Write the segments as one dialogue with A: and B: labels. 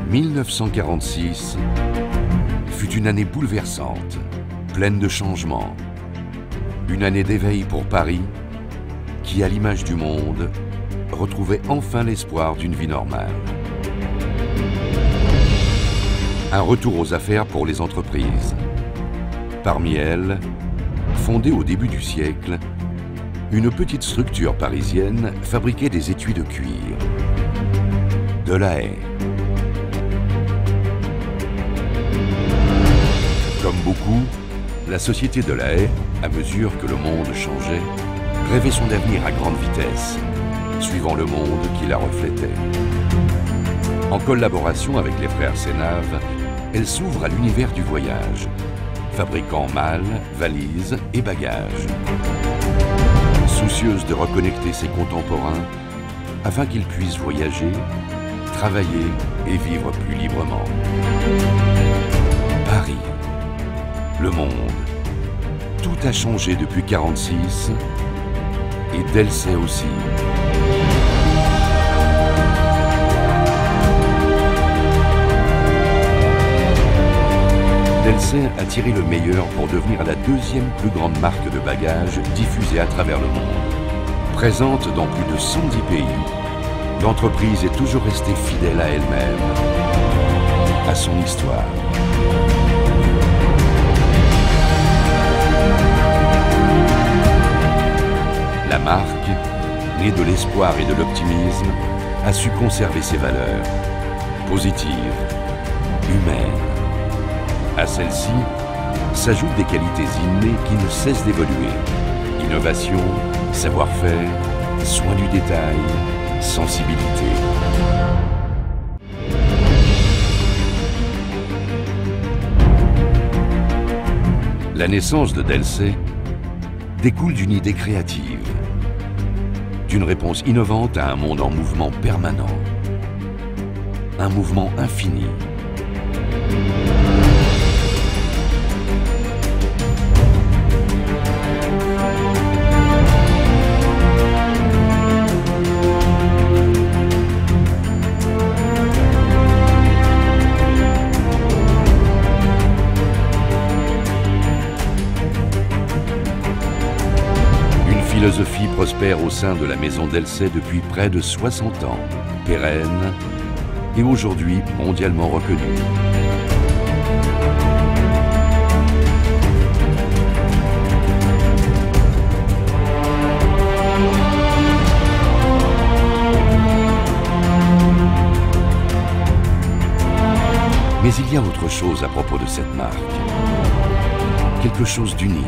A: 1946 fut une année bouleversante, pleine de changements. Une année d'éveil pour Paris, qui, à l'image du monde, retrouvait enfin l'espoir d'une vie normale. Un retour aux affaires pour les entreprises. Parmi elles, fondée au début du siècle, une petite structure parisienne fabriquait des étuis de cuir. De la Haye. Comme beaucoup, la société de la Haye, à mesure que le monde changeait, rêvait son avenir à grande vitesse, suivant le monde qui la reflétait. En collaboration avec les frères Sénave, elle s'ouvre à l'univers du voyage, fabriquant malles, valises et bagages. Soucieuse de reconnecter ses contemporains afin qu'ils puissent voyager, travailler et vivre plus librement. Paris, le monde, tout a changé depuis 1946 et Delsay aussi. Delsay a tiré le meilleur pour devenir la deuxième plus grande marque de bagages diffusée à travers le monde. Présente dans plus de 110 pays, l'entreprise est toujours restée fidèle à elle-même, à son histoire. La marque, née de l'espoir et de l'optimisme, a su conserver ses valeurs, positives, humaines. À celles-ci s'ajoutent des qualités innées qui ne cessent d'évoluer. Innovation, savoir-faire, soin du détail, sensibilité. La naissance de Delsay découle d'une idée créative, d'une réponse innovante à un monde en mouvement permanent, un mouvement infini. La philosophie prospère au sein de la maison Delsay depuis près de 60 ans, pérenne et aujourd'hui mondialement reconnue. Mais il y a autre chose à propos de cette marque, quelque chose d'unique.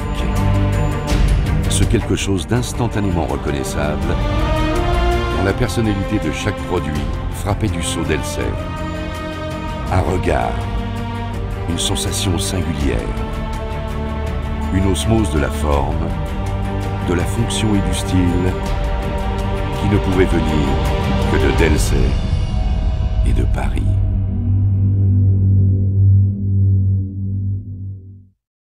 A: Ce quelque chose d'instantanément reconnaissable dans la personnalité de chaque produit frappé du sceau Delsay. Un regard, une sensation singulière, une osmose de la forme, de la fonction et du style qui ne pouvait venir que de Delsay et de Paris.